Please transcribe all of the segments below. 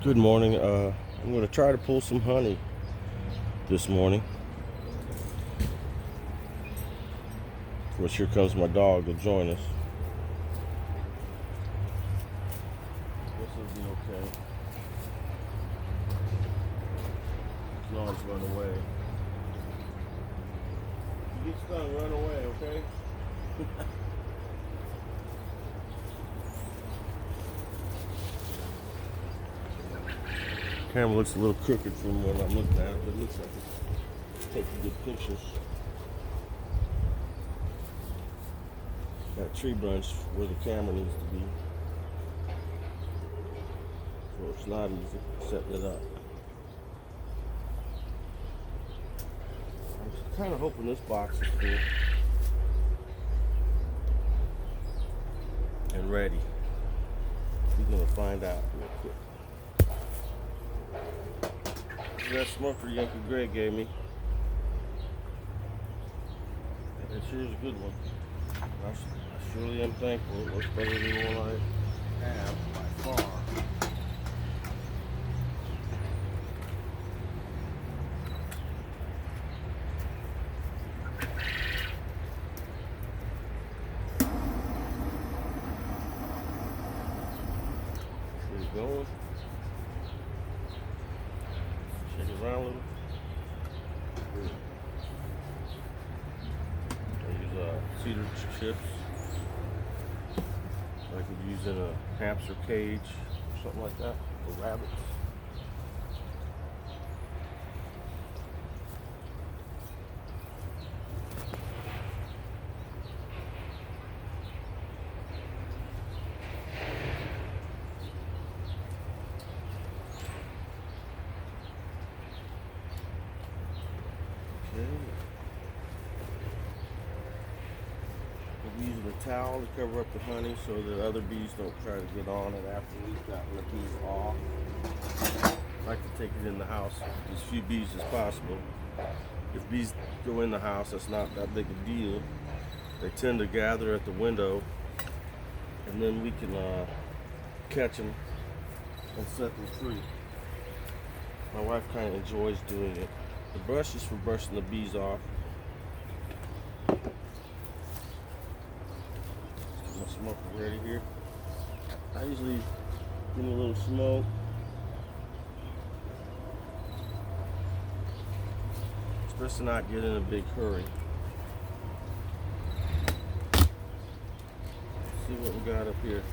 Good morning. I'm going to try to pull some honey this morning. Of course, here comes my dog to join us. This will be okay. You can always run away. If you get stung, run away, okay? Camera looks a little crooked from when I'm looking at it, but it looks like it's taking good pictures. Got a tree branch where the camera needs to be, so it's not easy setting it up. I'm kind of hoping this box is full and ready. We're gonna find out real quick. That smoker Yankee Greg gave me. It sure is a good one. I surely am thankful. It looks better than the one I have by far. There you go. Shake it around a little. I use cedar chips. I could use in a hamster cage or something like that, or rabbits. Okay. We're using a towel to cover up the honey so that other bees don't try to get on it after we've gotten the bees off. I like to take it in the house, as few bees as possible. If bees go in the house, that's not that big a deal. They tend to gather at the window, and then we can catch them and set them free. My wife kind of enjoys doing it. The brush is for brushing the bees off. My smoker ready here. I usually give me a little smoke. It's best to not get in a big hurry. Let's see what we got up here.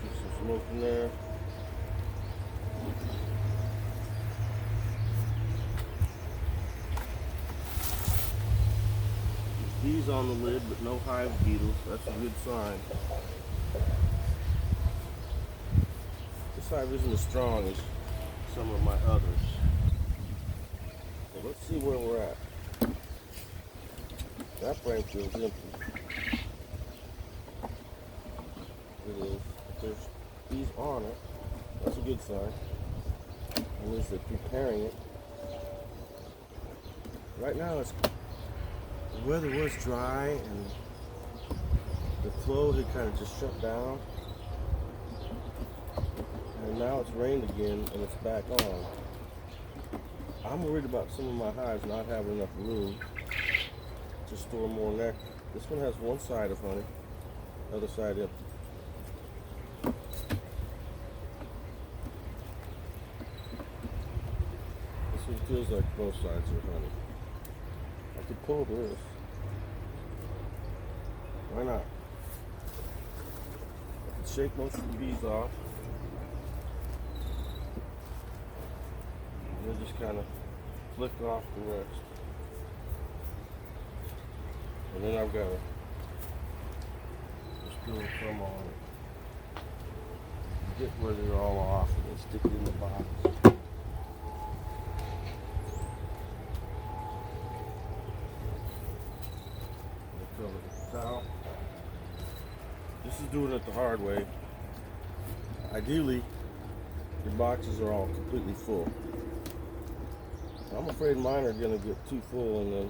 See some smoke in there. Bees on the lid, but no hive beetles. That's a good sign. This hive isn't as strong as some of my others. So let's see where we're at. That frame feels empty. It is. If there's bees on it, that's a good sign. That means they're preparing it. Right now the weather was dry and the flow had kind of just shut down, and now it's rained again and it's back on. I'm worried about some of my hives not having enough room to store more nectar. This one has one side of honey, the other side empty. This one feels like both sides are honey. I could pull this. Why not? I could shake most of the bees off. And then just kind of flick off the rest. And then I've got to just do a thumb on it. Get where they're all off and then stick it in the box. Cover the towel. This is doing it the hard way. Ideally, your boxes are all completely full. I'm afraid mine are going to get too full and then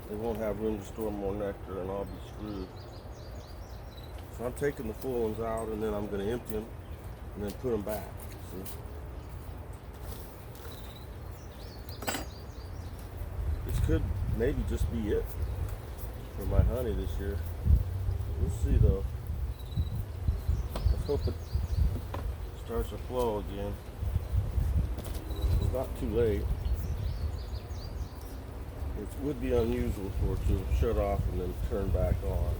they won't have room to store more nectar and I'll be screwed. So I'm taking the full ones out and then I'm going to empty them and then put them back. See? This could maybe just be it for my honey this year. We'll see though. Let's hope it starts to flow again. It's not too late. It would be unusual for it to shut off and then turn back on.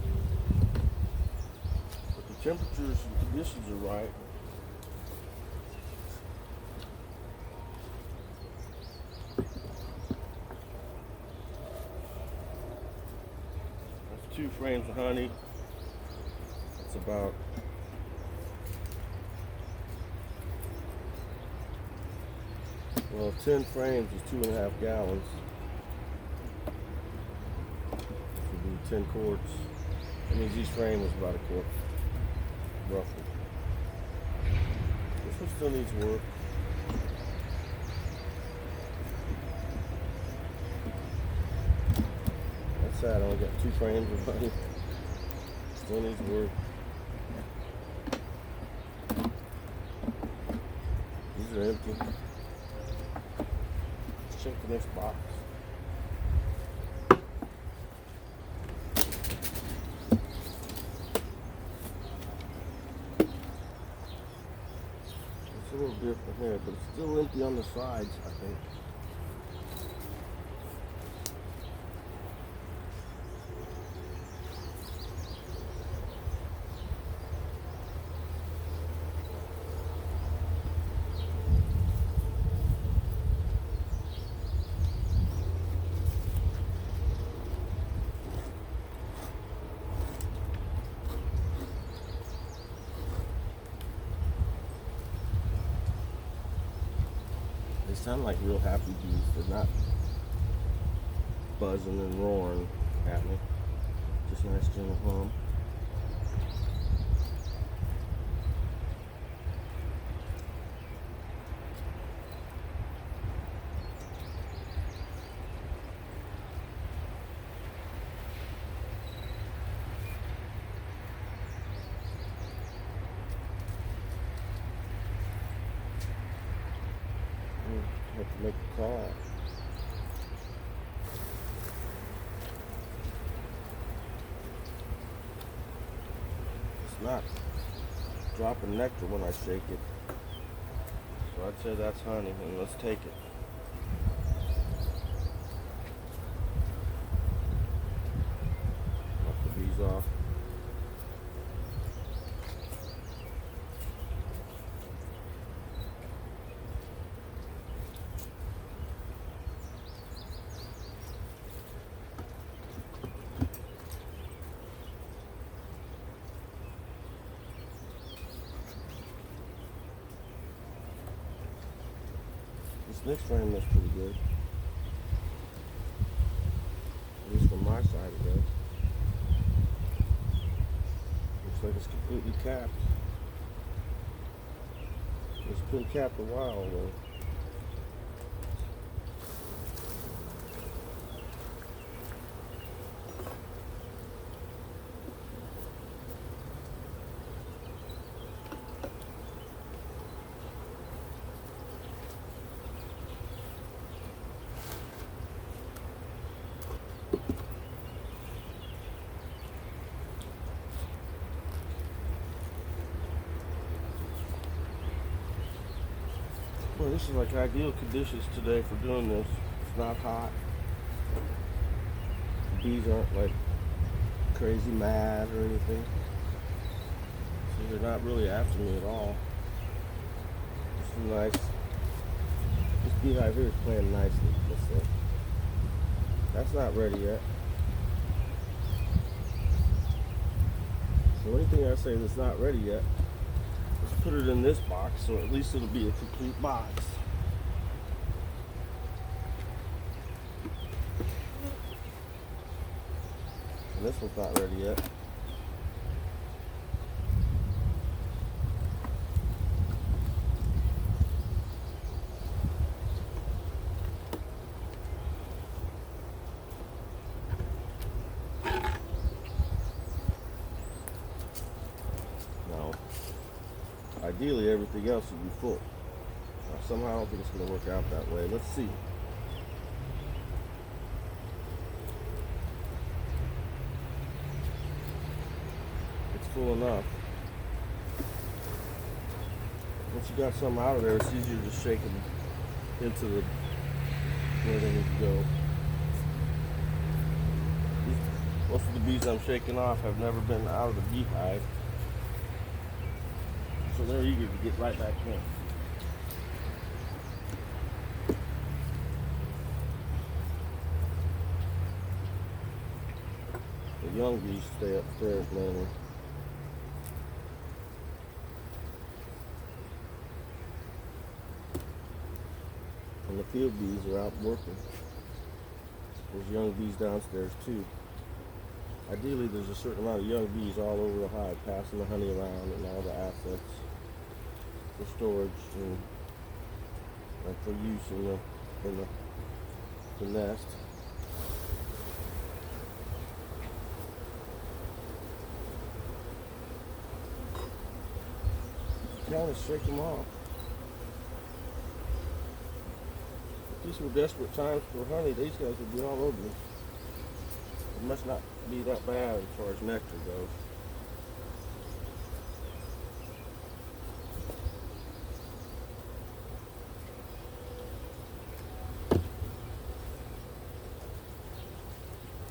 But the temperatures and conditions are right. That's 2 frames of honey. It's about 10 frames is 2.5 gallons. 10 quarts. That means each frame is about a quart, roughly. This one still needs work. That's sad. I only got 2 frames of honey. Still needs work. These are empty. Let's check the next box. A little different here, but it's still empty on the sides, I think. They sound like real happy bees. They're not buzzing and roaring at me. Just a nice gentle hum. Have to make a call. It's not dropping nectar when I shake it. So I'd say that's honey, and let's take it. Knock the bees off. This next frame looks pretty good. At least from my side it does. Looks like it's completely capped. It's been capped a while though. Well, this is like ideal conditions today for doing this. It's not hot. The bees aren't like crazy mad or anything. So they're not really after me at all. It's nice. This beehive here is playing nicely, let's say. That's not ready yet. So anything I say that's not ready yet, let's put it in this box so at least it'll be a complete box. And this one's not ready yet. ideally everything else would be full. Somehow I don't think it's going to work out that way. Let's see. It's full enough. Once you got some out of there, it's easier to shake them into the where they need to go. Most of the bees I'm shaking off have never been out of the beehive, so they're eager to get right back in. The young bees stay upstairs mainly. And the field bees are out working. There's young bees downstairs too. Ideally, there's a certain amount of young bees all over the hive, passing the honey around and all the assets for storage and for use in the nest. You kind of shake them off. If these were desperate times for honey, these guys would be all over you. It must not be that bad as far as nectar goes.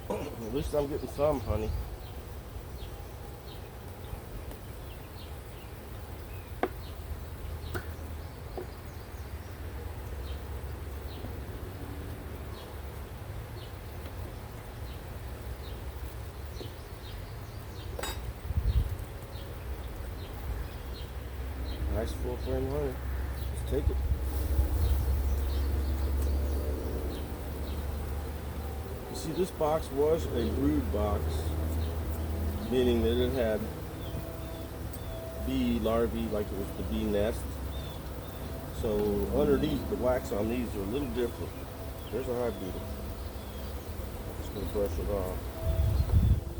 At least I'm getting some honey. Nice full frame honey. Just take it. You see, this box was a brood box, meaning that it had bee larvae, like it was the bee nest. So underneath, the wax on these are a little different. There's a hive beetle. I'm just going to brush it off.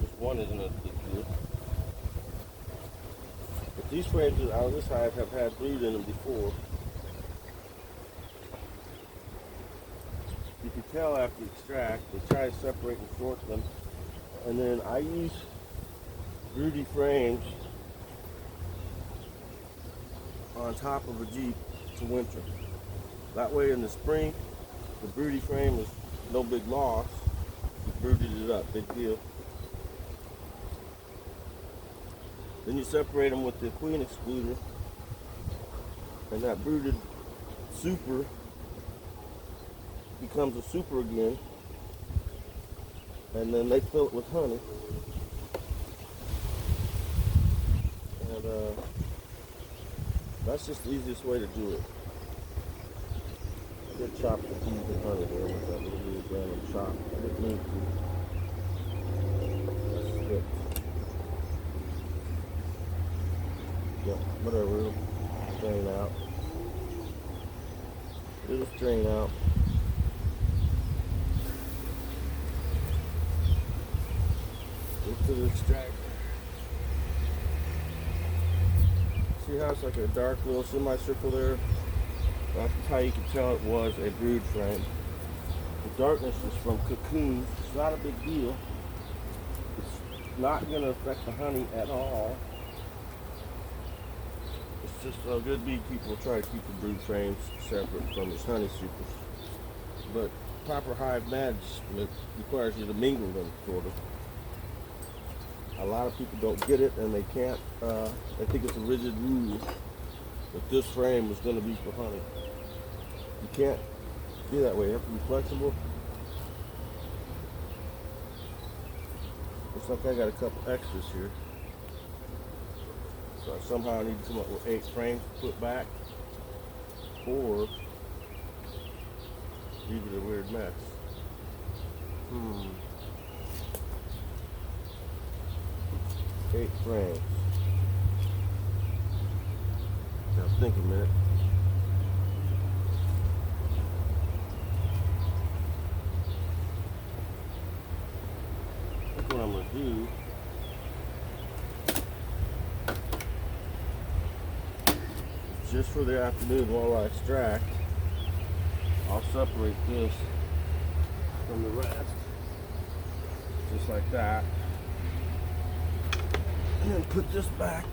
Just one isn't a big deal. But these frames out of this hive have had brood in them before. You can tell after you extract, they try to separate and sort them. And then I use broody frames on top of a Jeep to winter. That way in the spring, the broody frame is no big loss. You brooded it up, big deal. Then you separate them with the queen excluder, and that brooded super becomes a super again, and then they fill it with honey. And that's just the easiest way to do it. I did chop the bees with honey there with that little random chop. I didn't mean to. That's good. Yeah, whatever, it'll strain out. It'll strain out. Into the extractor. See how it's like a dark little semicircle there? That's how you can tell it was a brood frame. The darkness is from cocoons. It's not a big deal. It's not going to affect the honey at all. It's just good beekeeper try to keep the brood frames separate from his honey supers. But proper hive management requires you to mingle them, sort of. A lot of people don't get it, and they can't. They think it's a rigid rule that this frame is going to be for honey. You can't be that way. You have to be flexible. Looks like I got a couple extras here. So somehow I need to come up with 8 frames to put back, or leave it a weird mess. 8 frames. Now think a minute. I think what I'm going to do just for the afternoon while I extract, I'll separate this from the rest, just like that, and then put this back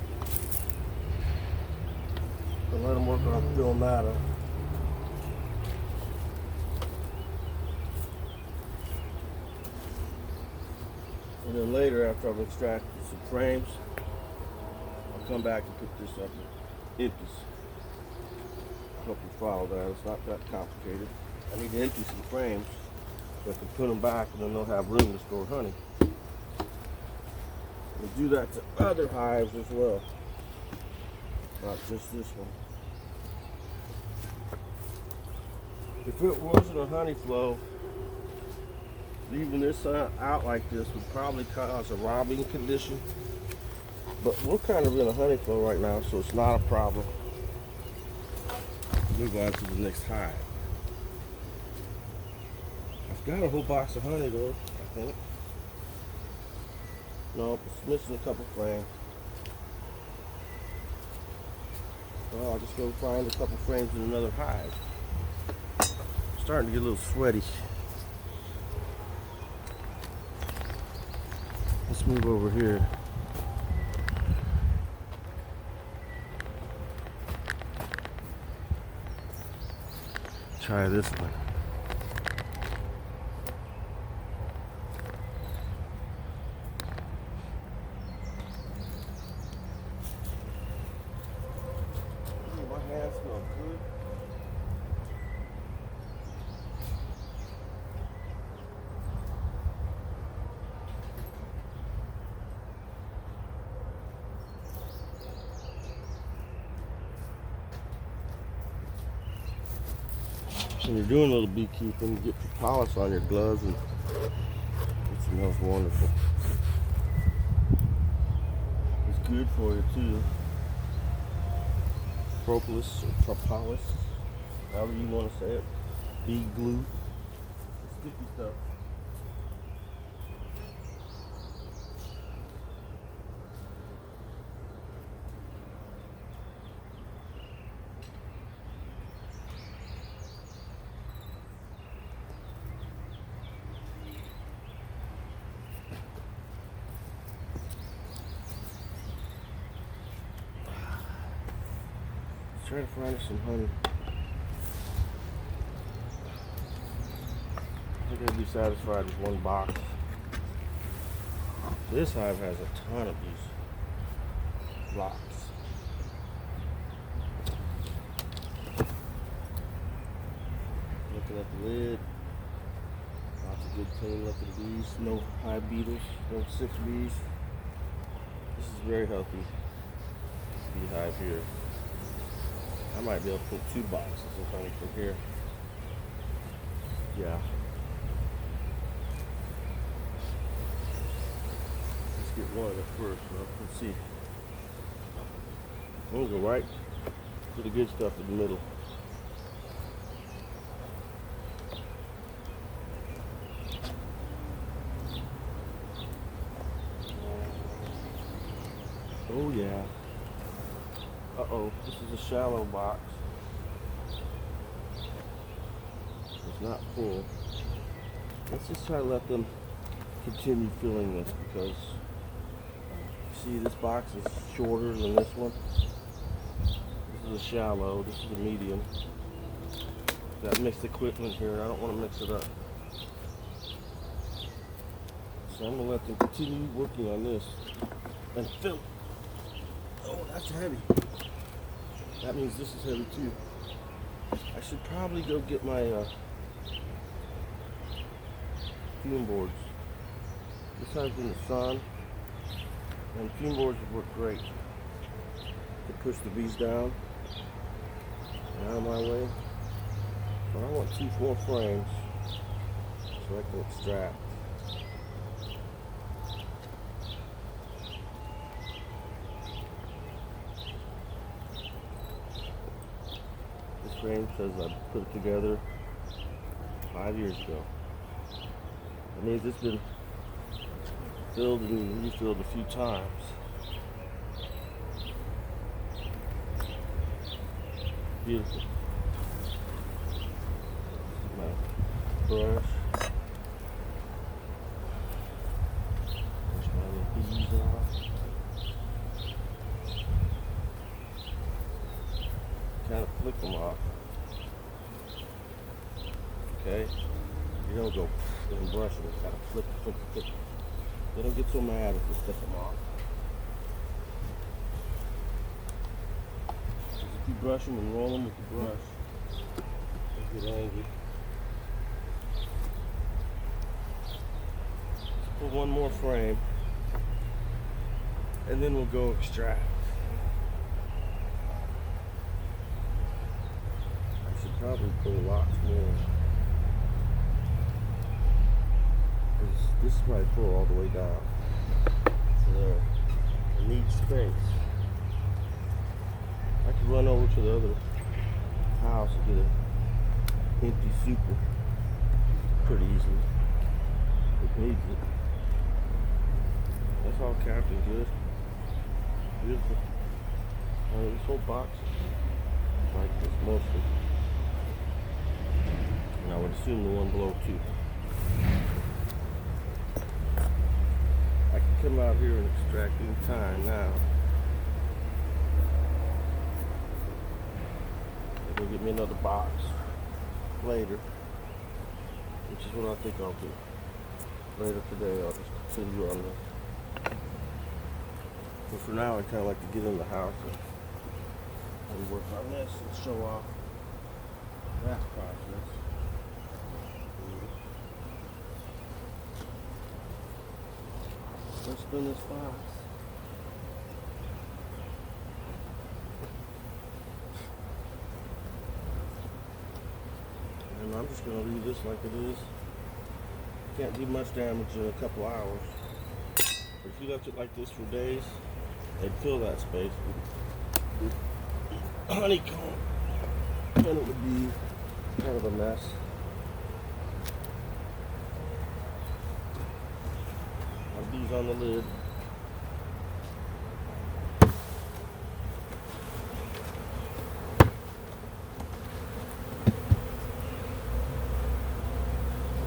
and let them work on filling that up. And then later, after I've extracted some frames, I'll come back and put this up in empties. Hope you follow that. It's not that complicated. I need to empty some frames so I can put them back, and then they'll have room to store honey. We'll do that to other hives as well, not just this one. If it wasn't a honey flow, leaving this out like this would probably cause a robbing condition. But we're kind of in a honey flow right now, so it's not a problem. Move on to the next hive. I've got a whole box of honey though, I think. No, it's missing a couple frames. Well, I'll just go find a couple frames in another hive. I'm starting to get a little sweaty. Let's move over here. Try this one. Oh, my hands smell good. When you're doing a little beekeeping, you get your polish on your gloves and it smells wonderful. It's good for you too. Propolis or propolis, however you want to say it. Bee glue. Sticky stuff. Try to find some honey. I think I'd be satisfied with one box. This hive has a ton of these blocks. Looking at the lid. Lots of good clean looking bees. No hive beetles. No sick bees. This is very healthy beehive here. I might be able to put 2 boxes of honey from here. Yeah. Let's get one at first. Well, let's see. I'm going to go right to the good stuff in the middle. Oh yeah. Uh-oh, this is a shallow box. It's not full. Let's just try to let them continue filling this because see, this box is shorter than this one. This is a shallow, this is a medium. Got mixed equipment here, I don't want to mix it up. So I'm going to let them continue working on this and fill. Oh, that's heavy. That means this is heavy too. I should probably go get my fume boards. This hive's in the sun, and fume boards would work great to push the bees down and out of my way. But I want 2 more frames so I can extract. Frame says I put it together 5 years ago. That means it's been filled and refilled a few times. beautiful. My brush. Brush my little bees off. Kind of flick them off. Okay? You don't go and brush them. Kind of flip. They don't get so mad if you flip them off. If you brush them and roll them with the brush, they get angry. Let's put one more frame, and then we'll go extract. I should probably put lots more. This is probably full all the way down. So there. It needs space. I could run over to the other house and get an empty super pretty easily. It needs it. That's all capped and good. Beautiful. This whole box like this mostly. And I would assume the one below too. I can come out here and extract any time now. I'll get me another box later, which is what I think I'll do. Later today, I'll just continue on this. But for now, I kind of like to get in the house and work on this and show off that process. Let's spin this box. And I'm just going to leave this like it is. Can't do much damage in a couple hours. But if you left it like this for days, they'd fill that space with honeycomb. And it would be kind of a mess. Bees on the lid.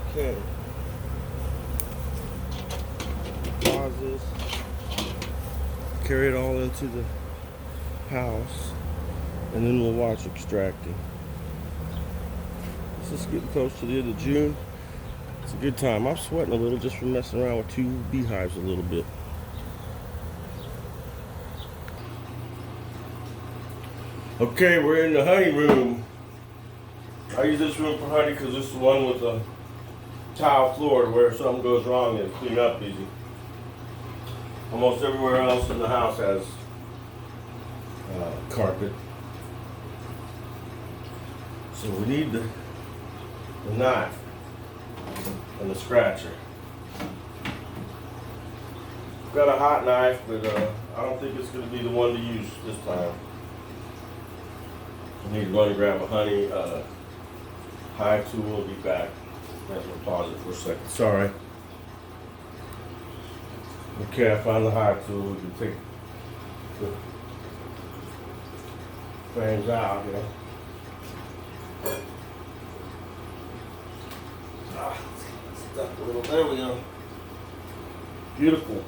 Okay. Pause this. Carry it all into the house, and then we'll watch extracting. This is getting close to the end of June. It's a good time. I'm sweating a little just from messing around with 2 beehives a little bit. Okay, we're in the honey room. I use this room for honey because this is the one with the tile floor where if something goes wrong it'll clean up easy. Almost everywhere else in the house has carpet. So we need the knife and the scratcher. Got a hot knife, but I don't think it's going to be the one to use this time. I need to run and grab a honey hive tool. We'll be back. I'm going to pause it for a second. Sorry. Okay, I found the hive tool. We can take the frames out here. Stuck a little. There we go. Beautiful.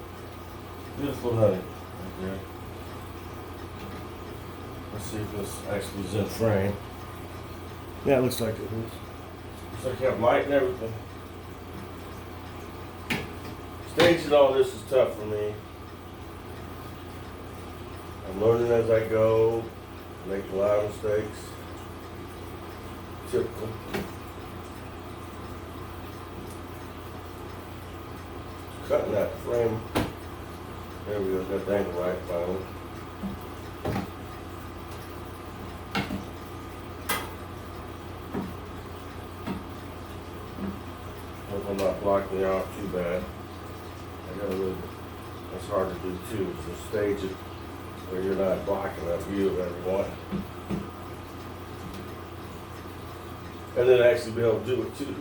Beautiful honey right there. Let's see if this actually is in frame. Yeah, it looks like it is. Looks like you have light and everything. Staging all this is tough for me. I'm learning as I go, making a lot of mistakes. Typical. Cutting that frame. There we go, got the angle right finally. Hope I'm not blocking it off too bad. I gotta really, that's hard to do too, is to stage it where you're not blocking that view of everyone. And then actually be able to do it too.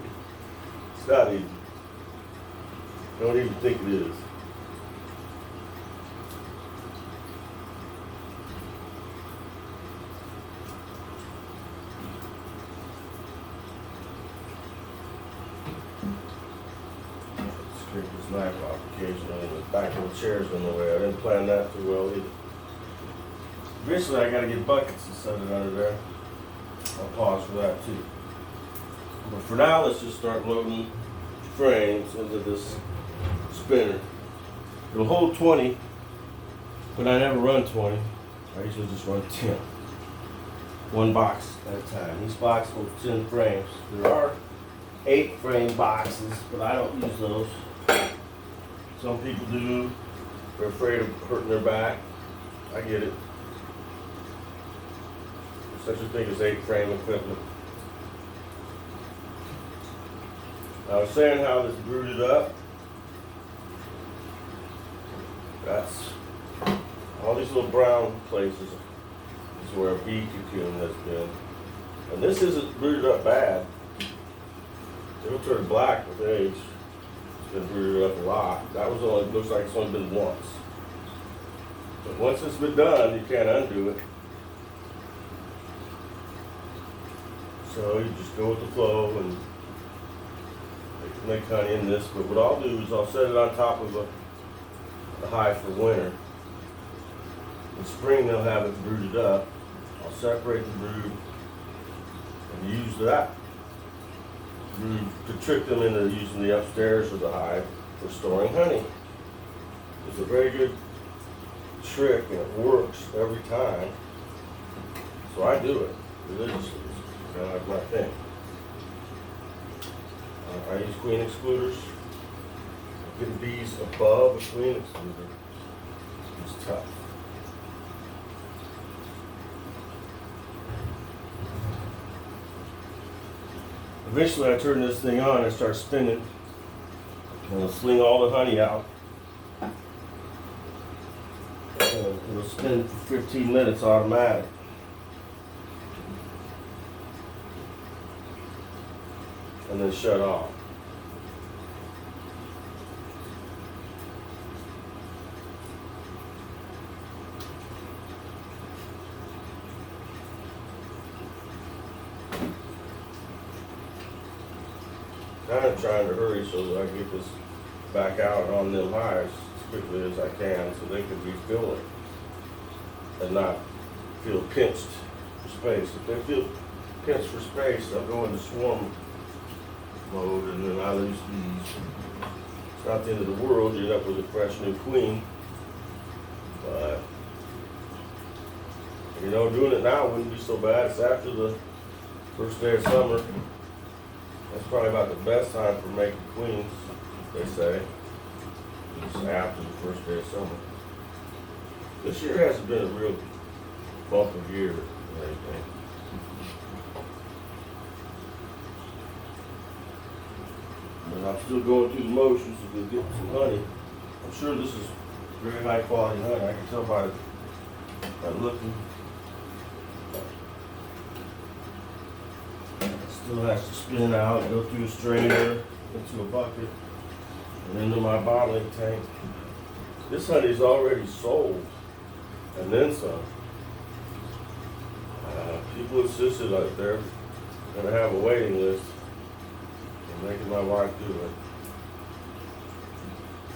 It's not easy. Don't even think it is. this knife off occasionally, and the back of the chair's in the way. I didn't plan that too well either. Eventually I gotta get buckets and set it under there. I'll pause for that too. But for now, let's just start loading frames into this spinner. It'll hold 20, but I never run 20. I usually just run 10. One box at a time. Each box holds 10 frames. There are 8 frame boxes, but I don't use those. Some people do. They're afraid of hurting their back. I get it. There's such a thing as 8 frame equipment. I was saying how this brooded up. That's all these little brown places is where a bee cocoon has been. And this isn't brooded up bad. It'll turn black with age. It's been brooded up a lot. That was only, looks like it's only been once. But once it's been done, you can't undo it. So you just go with the flow and make honey in this. But what I'll do is I'll set it on top of a hive for winter. In spring they'll have it brooded up. I'll separate the brood and use that brood to trick them into using the upstairs of the hive for storing honey. It's a very good trick and it works every time. So I do it religiously. It's kind of like my thing. I use queen excluders. Getting bees above a queen excluder is tough. Eventually I turn this thing on and start spinning. And it'll fling all the honey out. And it'll spin for 15 minutes automatic. And then shut off. Kind of trying to hurry so that I can get this back out on them hives as quickly as I can so they can refill it and not feel pinched for space. If they feel pinched for space, they'll go into swarm mode and then I lose bees. It's not the end of the world. You end up with a fresh new queen. But, you know, doing it now wouldn't be so bad. It's after the first day of summer. That's probably about the best time for making queens, they say. It's after the first day of summer. This year hasn't been a real bumper year or anything. But I'm still going through the motions to get some honey. I'm sure this is very high quality honey. I can tell by looking. Still has to spin out, go through a strainer, into a bucket, and into my bottling tank. This honey is already sold, and then some. People insisted that they're going to have a waiting list. I'm making my wife do it.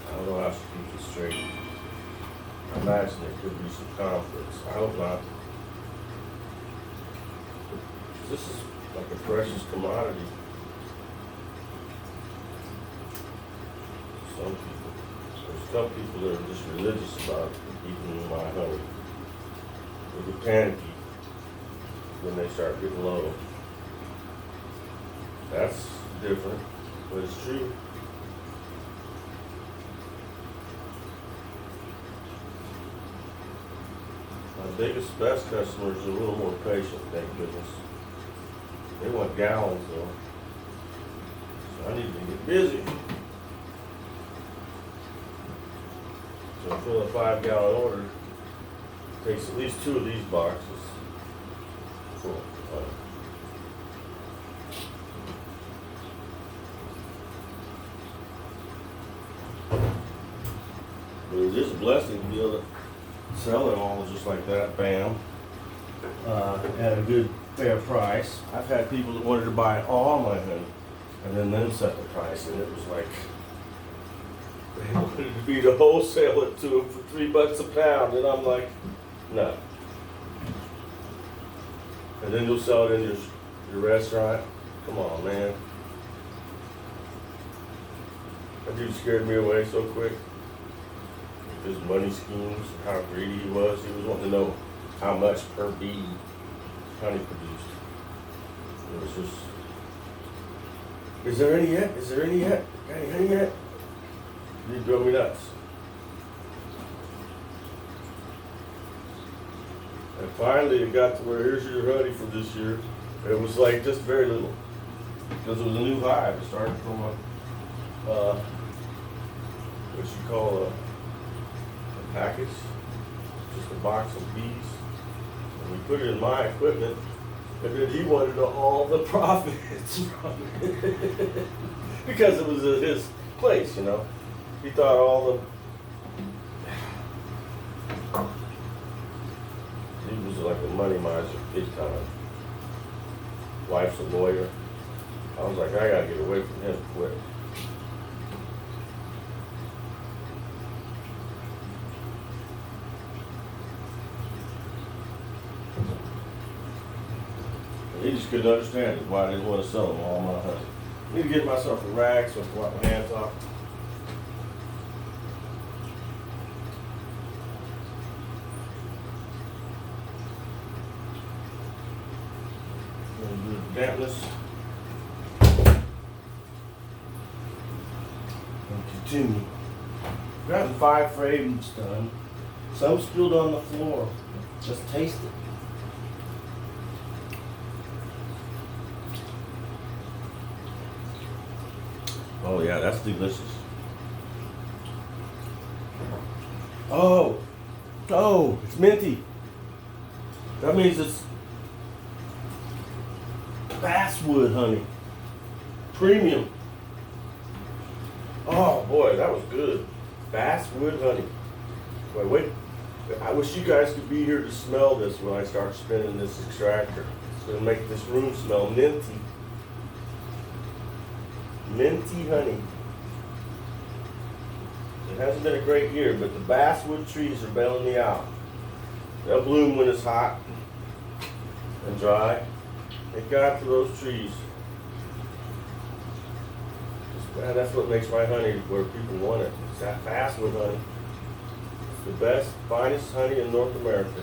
I don't know how she keeps it straight. I imagine there could be some conflicts. I hope not. This is like a precious commodity. Some people. There's some people that are just religious about eating my honey. They get panicky when they start getting low. That's different, but it's true. My biggest, best customers are a little more patient, thank goodness. They want gallons though. So I need to get busy. So I fill a 5-gallon order. Takes at least 2 of these boxes full. But it is a blessing to be able to sell it all just like that, bam, at a good fair price. I've had people that wanted to buy all my honey and then set the price, and it was like They wanted me to wholesale it to them for $3 a pound, and I'm like, no. And then you'll sell it in your restaurant. Come on, man. That dude scared me away so quick. His money schemes, how greedy he was. He was wanting to know how much per bee honey produced. It was just, is there any yet? Is there any yet? Got any honey yet? He drove me nuts. And finally it got to where here's your honey for this year. It was like just very little. Because it was a new hive. It started from what you call a package, just a box of bees. And we put it in my equipment, and then he wanted all the profits from it. Because it was at his place, you know. He thought all the, he was like a money miser, big time. Wife's a lawyer. I was like, I gotta get away from him quick. He just couldn't understand it, why I didn't want to sell him all my honey. I need to get myself a rag so I can wipe my hands off. Dampness. And continue. Gotten 5 frames done. Some spilled on the floor. Just taste it. Oh yeah, that's delicious. Oh, it's minty. That means it's basswood honey. Premium. Oh boy, that was good. Basswood honey. Wait. I wish you guys could be here to smell this when I start spinning this extractor. It's gonna make this room smell minty. Minty honey. It hasn't been a great year, but the basswood trees are bailing me out. They'll bloom when it's hot and dry. Thank God for those trees. That's what makes my honey where people want it. It's that basswood honey. It's the best, finest honey in North America.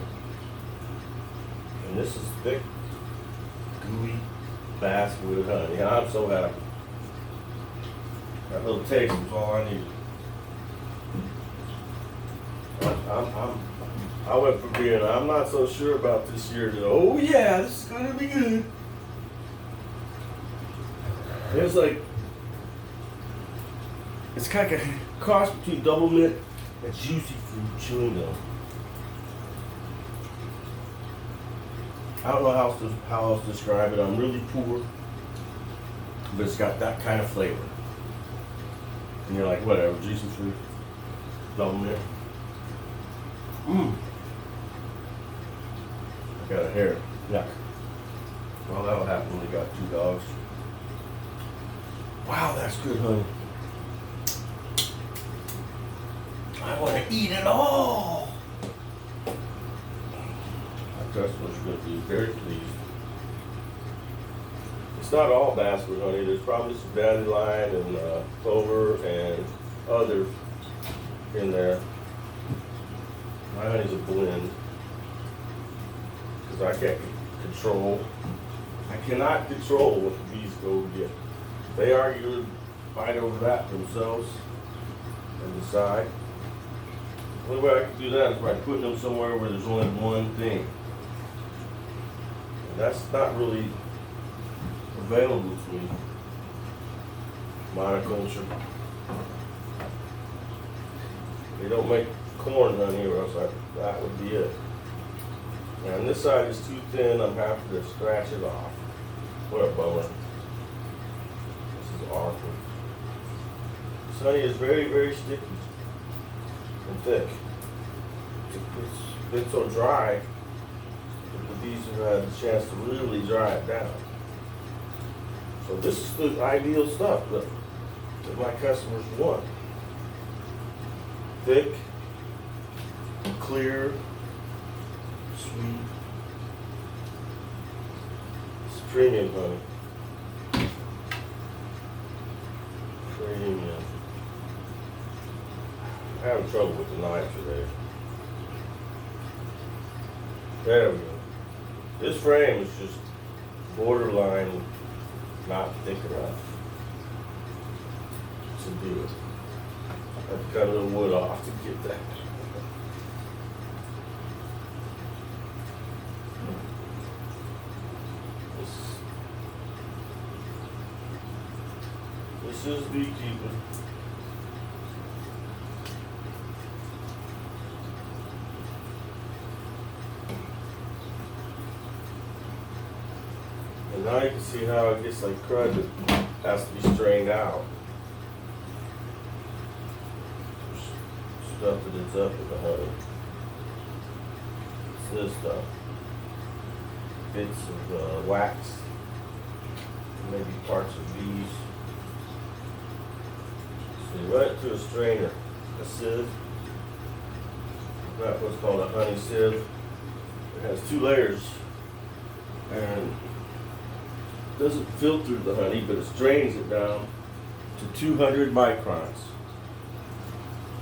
And this is thick, gooey basswood honey. And I'm so happy. That little taste was all I needed. I went from being, I'm not so sure about this year, to, oh yeah, this is gonna be good. It's like, it's kind of a cross between double mint and juicy fruit chewing gum. I don't know how else to describe it. I'm really poor, but it's got that kind of flavor. And you're like, whatever, juicy fruit, double mint. I got a hair. Yuck. Well, that'll happen when you got 2 dogs. Wow, that's good honey. I want to eat it all. Our customers are going to be very pleased. It's not all basswood honey. There's probably some dandelion and clover and others in there. My honey's a blend because I can't control. I cannot control what the bees go get. They argue and fight over that themselves and decide. The only way I can do that is by putting them somewhere where there's only one thing. And that's not really available to me. Monoculture. They don't make corn honey or else that would be it. And this side is too thin, I'm having to scratch it off. What a bummer. This is awful. This honey is very, very sticky and thick. It's been so dry that the bees have had a chance to really dry it down. So this is the ideal stuff that my customers want. thick, clear, sweet. It's premium honey. Premium. I'm having trouble with the knife today. There we go. This frame is just borderline not thick enough to do it. I have to cut a little wood off to get that. This is beekeeping. And now you can see how it gets like crud that has to be strained out. Stuff that it's up with the honey. It's this stuff. Bits of wax. Maybe parts of bees. So you run it through a strainer, a sieve. That's what's called a honey sieve. It has 2 layers. And doesn't filter the honey, but it strains it down to 200 microns.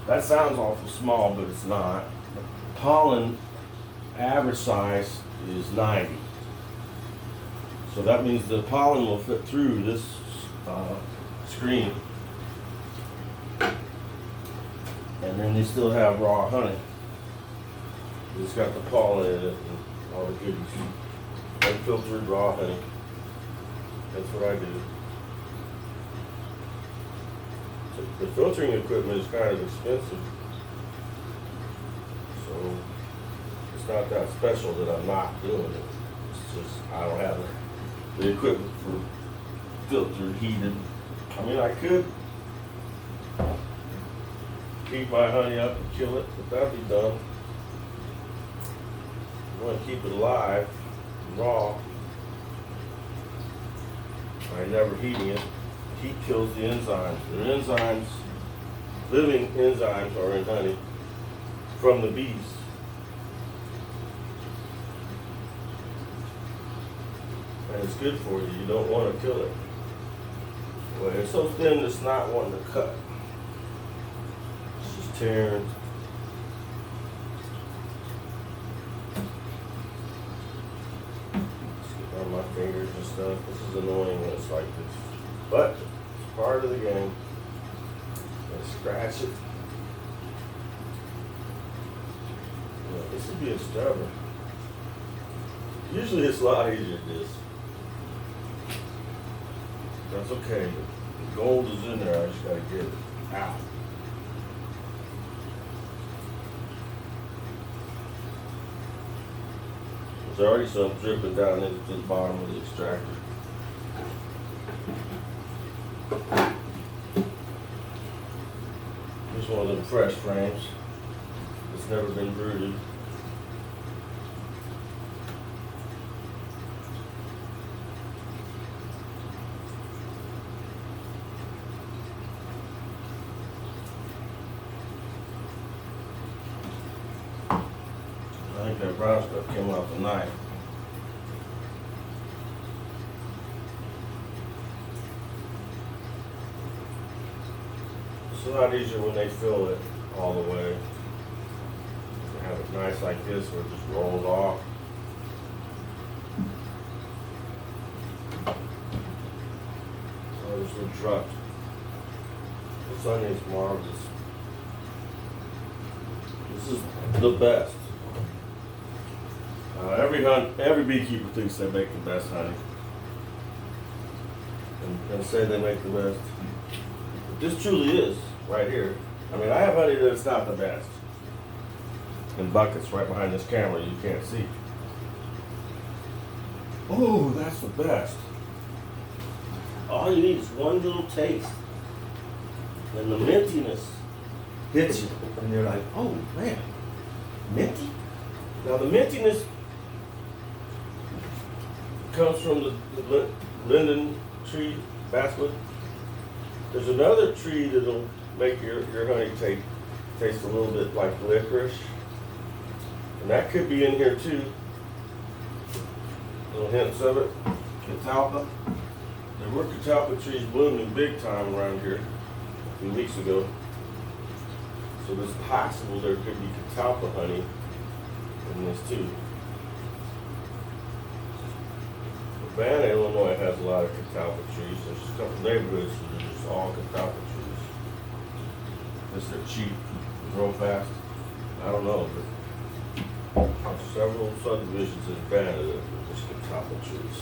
That sounds awful small, but it's not. The pollen average size is 90. So that means the pollen will fit through this screen. And then they still have raw honey. It's got the pollen in it and all the goodies. Unfiltered raw honey. That's what I do. So the filtering equipment is kind of expensive. So it's not that special that I'm not doing it. It's just I don't have the equipment for filtered, heated. I mean, I could heat my honey up and kill it, but that'd be dumb. I want to keep it alive, raw. By never heating it. Heat kills the enzymes. The enzymes, living enzymes, are in honey from the bees. And it's good for you. You don't want to kill it. Well, it's so thin it's not wanting to cut. It's just tearing. On my fingers and stuff. This is annoying when it's like this. But it's part of the game. And scratch it. Yeah, this is being stubborn. Usually it's a lot easier than this. That's okay. The gold is in there, I just gotta get it out. There's already some dripping down into the bottom of the extractor. Here's one of them fresh frames. It's never been brooded. I think that brown stuff came off the knife. It's a lot easier when they fill it all the way. They have it nice like this where it just rolls off. Oh, there's no truck. This onion is marvelous. This is the best. Every beekeeper thinks they make the best honey, and say they make the best. But this truly is right here. I mean, I have honey that's not the best. In buckets right behind this camera, you can't see. Oh, that's the best. All you need is one little taste, and the mintiness hits you, and you're like, oh man, minty. Now the mintiness comes from the linden tree, basswood. There's another tree that'll make your honey Tastes a little bit like licorice. And that could be in here too. Little hints of it. Catalpa. There were catalpa trees blooming big time around here a few weeks ago. So it's possible there could be catalpa honey in this too. Urbana, Illinois has a lot of catalpa trees. There's a couple neighborhoods where there's just all catalpa trees. Because they're cheap, grow fast. I don't know, but several subdivisions in Urbana that are just catalpa trees.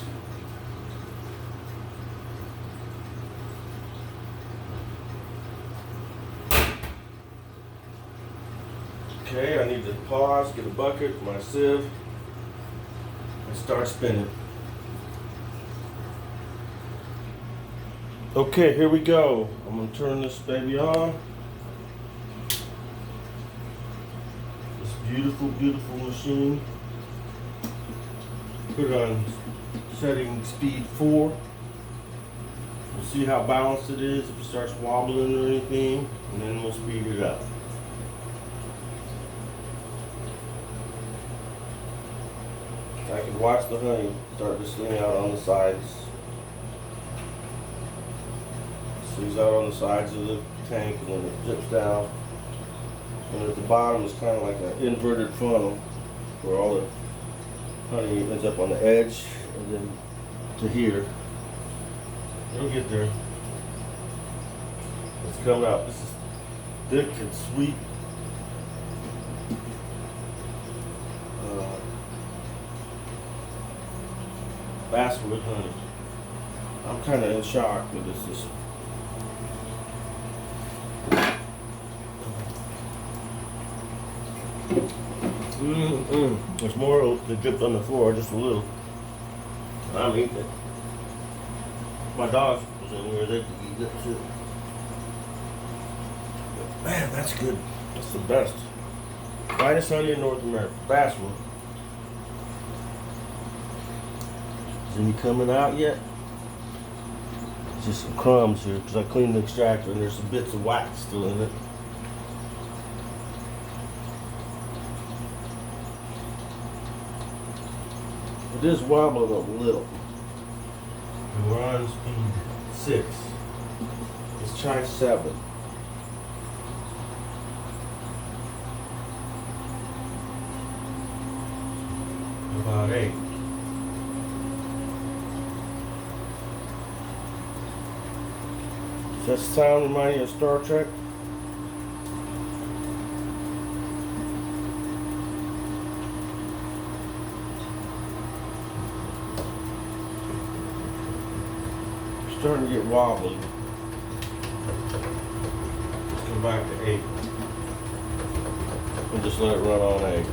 Okay, I need to pause, get a bucket, my sieve, and start spinning. Okay, here we go. I'm gonna turn this baby on. This beautiful, beautiful machine. Put it on setting speed 4. We'll see how balanced it is, if it starts wobbling or anything, and then we'll speed it up. I can watch the honey start to sling out on the sides. Slings out on the sides of the tank and then it drips down. And at the bottom is kind of like an inverted funnel where all the honey ends up on the edge and then to here. It'll get there. It's coming out. This is thick and sweet. Basswood honey. I'm kind of in shock with this. There's more that dripped on the floor, just a little. I'm eating it. My dog was in here, they could eat it too. But man, that's good. That's the best. Finest honey in North America. Basswood. Is any coming out yet? It's just some crumbs here because I cleaned the extractor and there's some bits of wax still in it. It is wobbling a little. And we're on speed 6. Let's try 7. About 8. Does that sound remind you of Star Trek? Starting to get wobbly. Let's come back to 8. And just let it run on 8.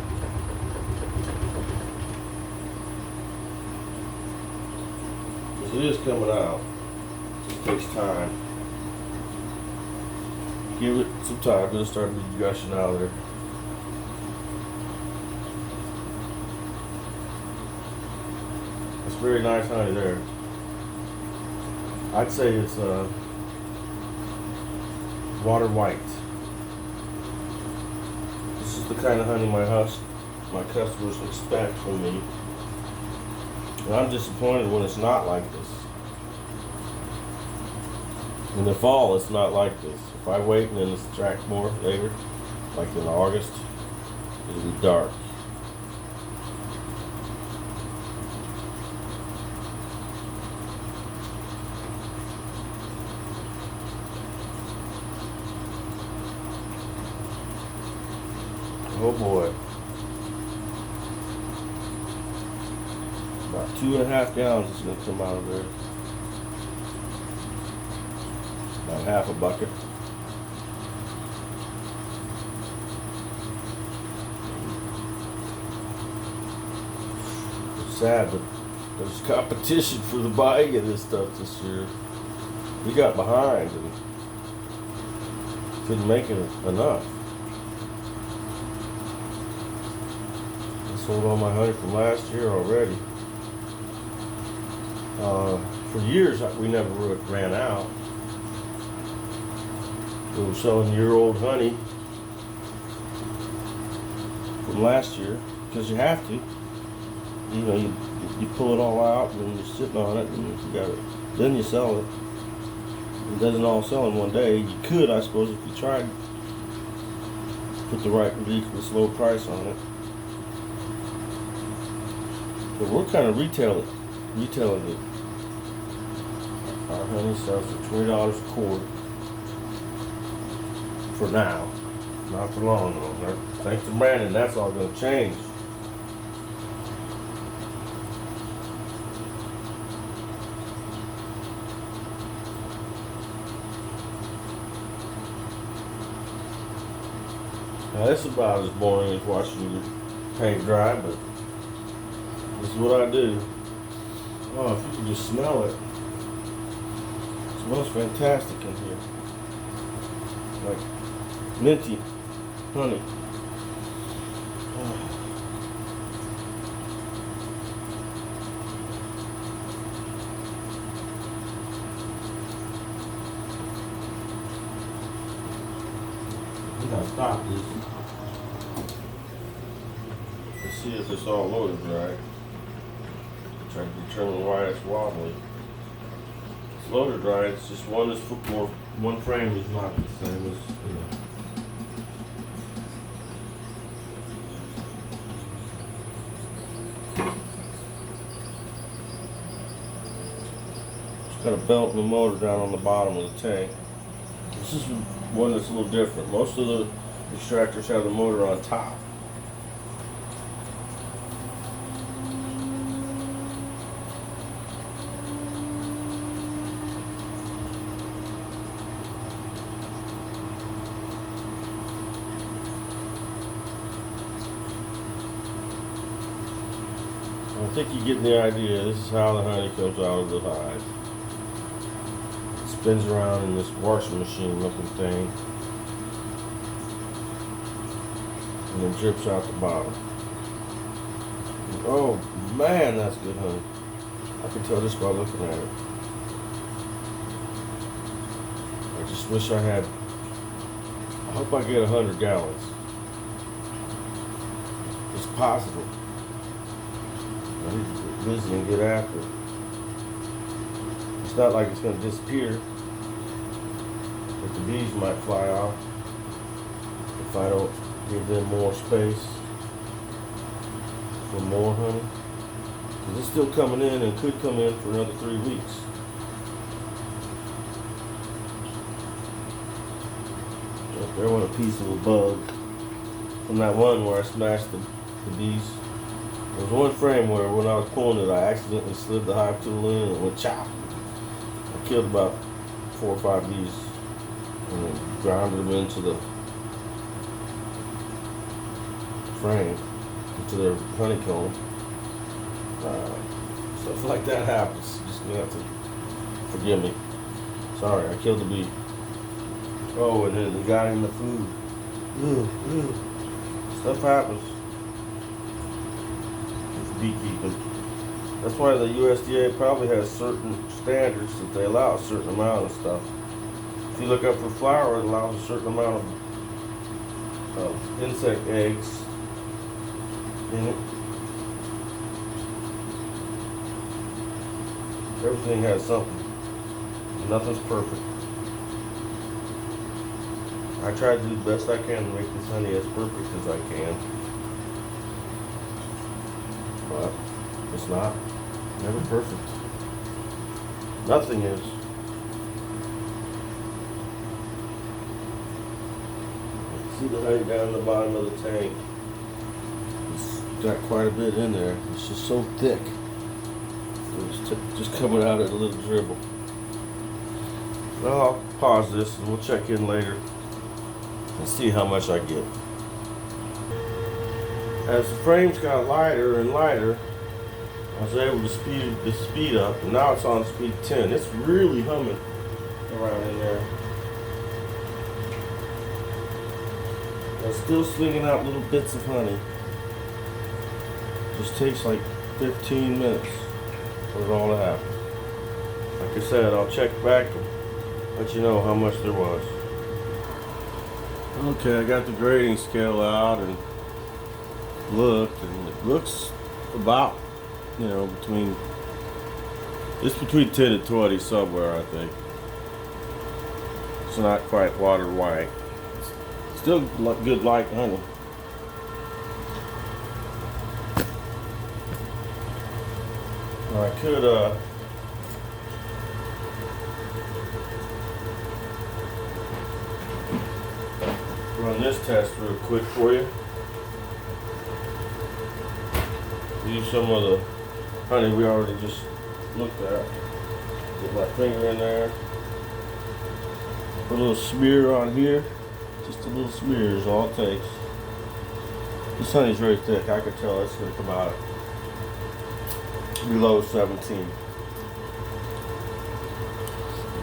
Because it is coming out. It just takes time. Give it some time, it'll start gushing out of there. That's very nice honey there. I'd say it's water white. This is the kind of honey my customers expect from me. And I'm disappointed when it's not like this. In the fall, it's not like this. If I wait and then extract more later, like in August, it'll be dark. Oh boy. About 2.5 gallons is going to come out of there. About half a bucket. It's sad, but there's competition for the buying of this stuff this year. We got behind and couldn't make it enough. I sold all my honey from last year already. For years, we never ran out. We were selling year-old honey from last year because you have to. You know, you pull it all out and you're sitting on it and you got it. Then you sell it. It doesn't all sell in one day. You could, I suppose, if you tried, put the right ridiculous low price on it. But we're kind of retailing it. Our honey sells for $20 a quart for now. Not for long though. Thanks to Brandon, that's all going to change. Now this is about as boring as watching your paint dry, but this is what I do. Oh, if you can just smell it. It smells fantastic in here. Like minty honey. Oh. I gotta stop this. Let's see if it's all loaded right. Try to determine why it's wobbly. It's loaded right, it's just one is more, one frame is not the same as, you know. It's got a belt and a motor down on the bottom of the tank. This is one that's a little different. Most of the extractors have the motor on top. I think you're getting the idea. This is how the honey comes out of the hive. It spins around in this washing machine looking thing. And then drips out the bottom. And oh man, that's good honey. I can tell just by looking at it. I just wish I had, I hope I get 100 gallons. It's possible. I need to get busy and get after it. It's not like it's going to disappear, but the bees might fly off if I don't give them more space for more honey. Because it's still coming in and could come in for another 3 weeks. If there went a piece of a bug from that one where I smashed the bees. There was one frame where when I was pulling it, I accidentally slid the hive tool in and it went chop. I killed about 4 or 5 bees and then grounded them into the frame, into their honeycomb. Stuff like that happens. Just gonna have to forgive me. Sorry, I killed the bee. Oh, and then it got in the food. Stuff happens. Beekeeping. That's why the USDA probably has certain standards that they allow a certain amount of stuff. If you look up for flour, it allows a certain amount of insect eggs in it. Everything has something. Nothing's perfect. I try to do the best I can to make this honey as perfect as I can. But it's not. Never perfect. Nothing is. See the honey down the bottom of the tank. It's got quite a bit in there. It's just so thick. It's just coming out at a little dribble. Well, I'll pause this and we'll check in later and see how much I get. As the frames got lighter and lighter, I was able to speed the speed up, and now it's on speed 10. It's really humming around in there. It's still slinging out little bits of honey. Just takes like 15 minutes for it all to happen. Like I said, I'll check back and let you know how much there was. Okay, I got the grading scale out and looked, and it looks about, it's between 10 and 20 somewhere, I think. It's not quite water white. It's still good light honey. Now I could run this test real quick for you. Use some of the honey we already just looked at. Get my finger in there. Put a little smear on here. Just a little smear is all it takes. This honey's very thick. I can tell it's going to come out below 17.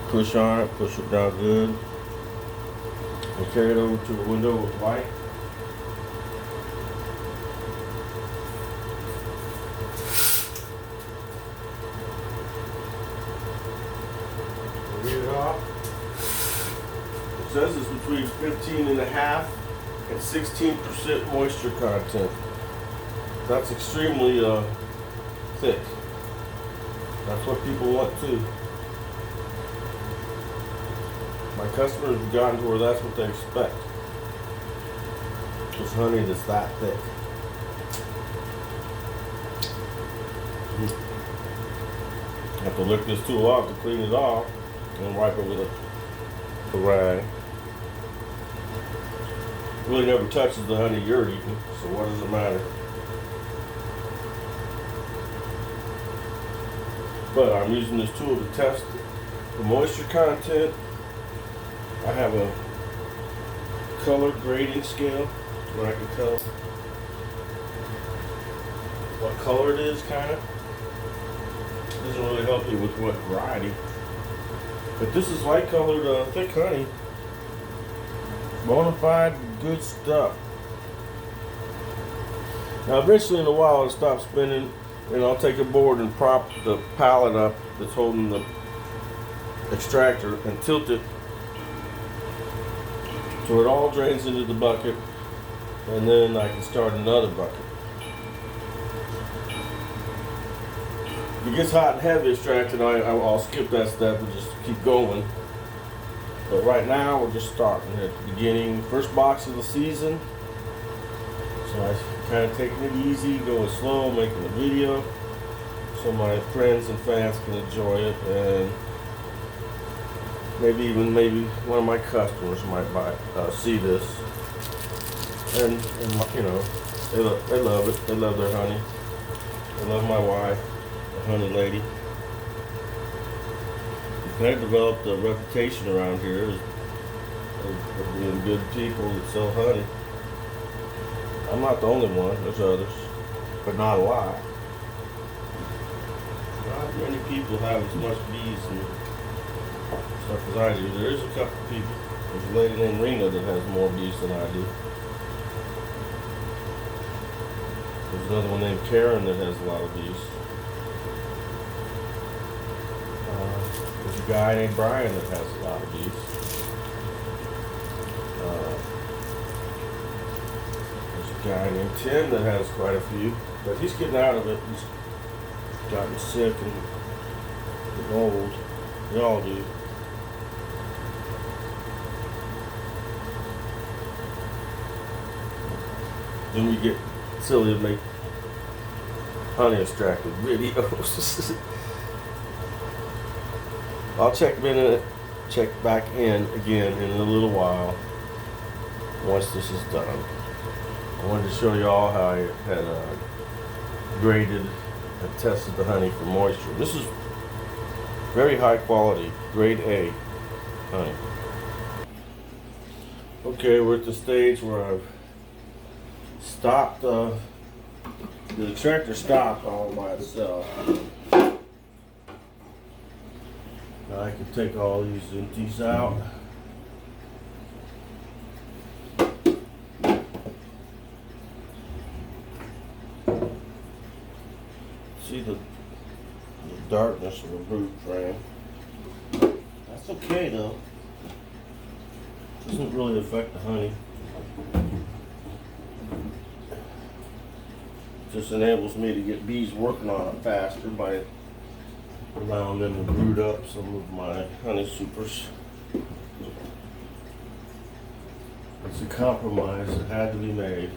Push on it, push it down good. And carry it over to the window with white. Read it off. It says it's between 15.5 and 16% moisture content. That's extremely thick. That's what people want too. My customers have gotten to where that's what they expect. It's honey that's that thick. Have to lick this tool off to clean it off and wipe it with a rag. Really never touches the honey you're eating, so what does it matter? But I'm using this tool to test the moisture content. I have a color grading scale where I can tell what color it is, kind of. Doesn't really help you with what variety. But this is light colored thick honey. Bona fide good stuff. Now eventually in a while it'll stop spinning and I'll take a board and prop the pallet up that's holding the extractor and tilt it so it all drains into the bucket, and then I can start another bucket. If it gets hot and heavy extracted, I'll skip that step and just keep going. But right now we're just starting at the beginning, first box of the season. So I'm kind of taking it easy, going slow, making a video so my friends and fans can enjoy it, and maybe one of my customers might see this, and you know, they love it. They love their honey. They love my wife, the honey lady. We've kind of developed a reputation around here of being good people that sell honey. I'm not the only one. There's others, but not a lot. Not many people have as much bees and stuff as I do. There is a couple people. There's a lady named Rena that has more bees than I do. There's another one named Karen that has a lot of bees. There's a guy named Brian that has a lot of bees. There's a guy named Tim that has quite a few, but he's getting out of it. He's gotten sick and old. They all do. Then we get silly and make honey extracted videos. I'll check back in again in a little while once this is done. I wanted to show you all how I had graded and tested the honey for moisture. This is very high quality, grade A honey. Okay, we're at the stage where I've stopped, the extractor stopped all by itself. Now I can take all these empties out. See the darkness of the boot frame. That's okay though. Doesn't really affect the honey. Just enables me to get bees working on it faster by allowing them to brood up some of my honey supers. It's a compromise that had to be made.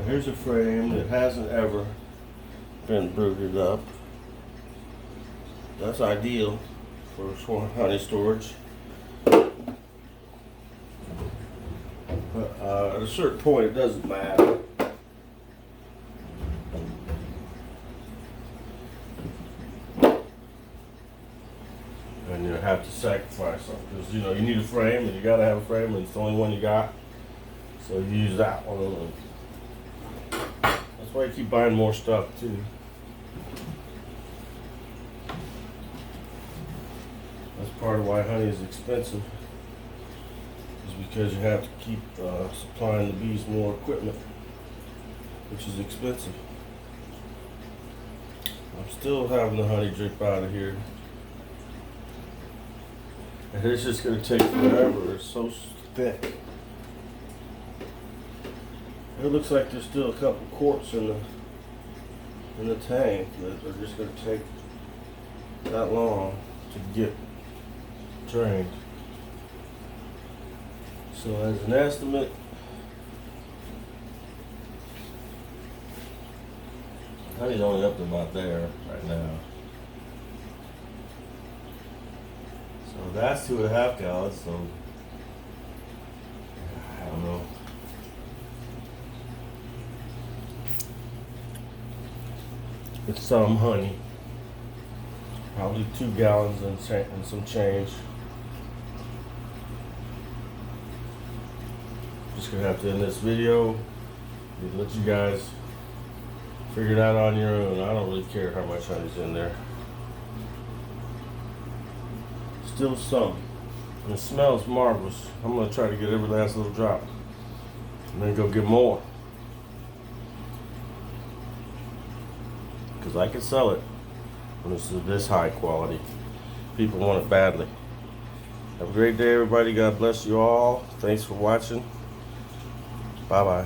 Here's a frame that hasn't ever been brooded up. That's ideal for honey storage. But at a certain point, it doesn't matter. And you have to sacrifice something because you need a frame, and you gotta have a frame, and it's the only one you got. So you use that one. That's why you keep buying more stuff too. That's part of why honey is expensive, is because you have to keep supplying the bees more equipment, which is expensive. I'm still having the honey drip out of here. And it's just going to take forever. It's so thick. It looks like there's still a couple quarts in the tank that are just going to take that long to get drained. So as an estimate, honey's only up to about there right now. So that's 2.5 gallons. So I don't know. It's some honey, probably 2 gallons and some change. Just gonna have to end this video and let you guys figure it out on your own. I don't really care how much honey's in there. Still some. And it smells marvelous. I'm gonna try to get every last little drop and then go get more. Because I can sell it when it's this high quality. People want it badly. Have a great day, everybody. God bless you all. Thanks for watching. Bye-bye.